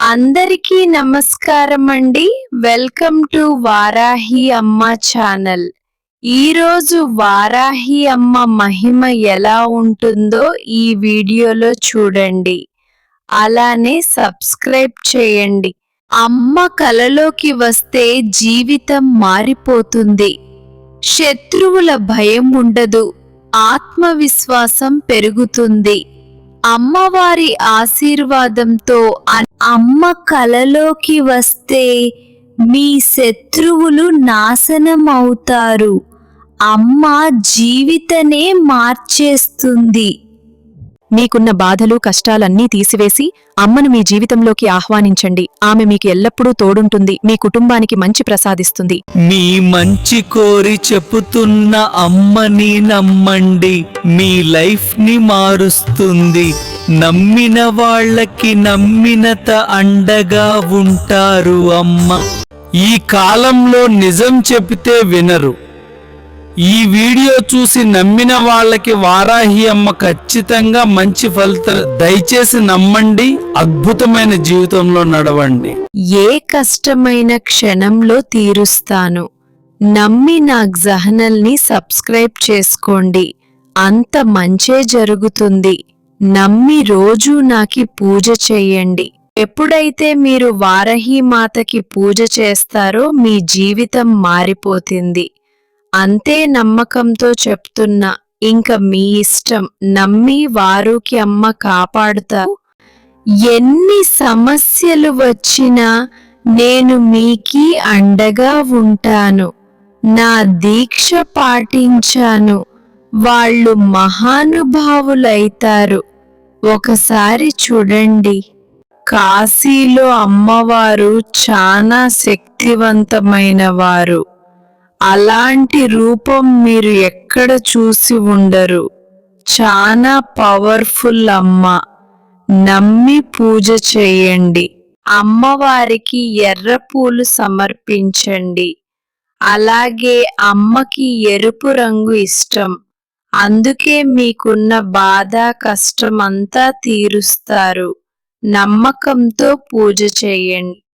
అందరికీ నమస్కారం అండి. వెల్కమ్ టు వారాహి అమ్మ ఛానల్. ఈరోజు వారాహి అమ్మ మహిమ ఎలా ఉంటుందో ఈ వీడియోలో చూడండి. అలానే సబ్స్క్రైబ్ చేయండి. అమ్మ కలలోకి వస్తే జీవితం మారిపోతుంది. శత్రువుల భయం ఉండదు, ఆత్మవిశ్వాసం పెరుగుతుంది. అమ్మవారి ఆశీర్వాదంతో అమ్మ కలలోకి వస్తే మీ శత్రువులు నాశనం అవుతారు. అమ్మ జీవితనే మార్చేస్తుంది. మీకున్న బాధలు కష్టాలన్నీ తీసివేసి అమ్మను మీ జీవితంలోకి ఆహ్వానించండి. ఆమె మీకు ఎల్లప్పుడూ తోడుంటుంది, మీ కుటుంబానికి మంచి ప్రసాదిస్తుంది. మీ మంచి కోరి చెప్పుతున్న అమ్మని నమ్మండి, మీ లైఫ్ ని మారుస్తుంది. నమ్మిన వాళ్ళకి నమ్మినత అండగా ఉంటారు అమ్మ. ఈ కాలంలో నిజం చెబితే వినరు. ఈ వీడియో చూసి నమ్మిన వాళ్ళకి వారాహి అమ్మ ఖచ్చితంగా మంచి ఫలితాలు. దయచేసి నమ్మండి, అద్భుతమైన జీవితంలో నడవండి. ఏ కష్టమైన క్షణంలో తీరుస్తాను. నమ్మి నా ఛానల్ని సబ్స్క్రైబ్ చేసుకోండి. అంత మంచే జరుగుతుంది. నమ్మి రోజు నాకి పూజ చెయ్యండి. ఎప్పుడైతే మీరు వారాహి మాతకి పూజ చేస్తారో మీ జీవితం మారిపోతుంది. అంతే, నమ్మకంతో చెప్తున్నా. ఇంక మీ ఇష్టం. నమ్మి వారుకి అమ్మ కాపాడుతారు. ఎన్ని సమస్యలు వచ్చినా నేను మీకి అండగా ఉంటాను. నా దీక్ష పాటించాను. వాళ్ళు మహానుభావులైతారు. ఒకసారి చూడండి, కాశీలో అమ్మవారు చాలా శక్తివంతమైన వారు. అలాంటి రూపం మీరు ఎక్కడ చూసి ఉండరు. చాలా పవర్ఫుల్ అమ్మ. నమ్మి పూజ చేయండి. అమ్మవారికి ఎర్ర పూలు సమర్పించండి. అలాగే అమ్మకి ఎరుపు రంగు ఇష్టం. అందుకే మీకున్న బాధ కష్టం అంతా తీరుస్తారు. నమ్మకంతో పూజ చేయండి.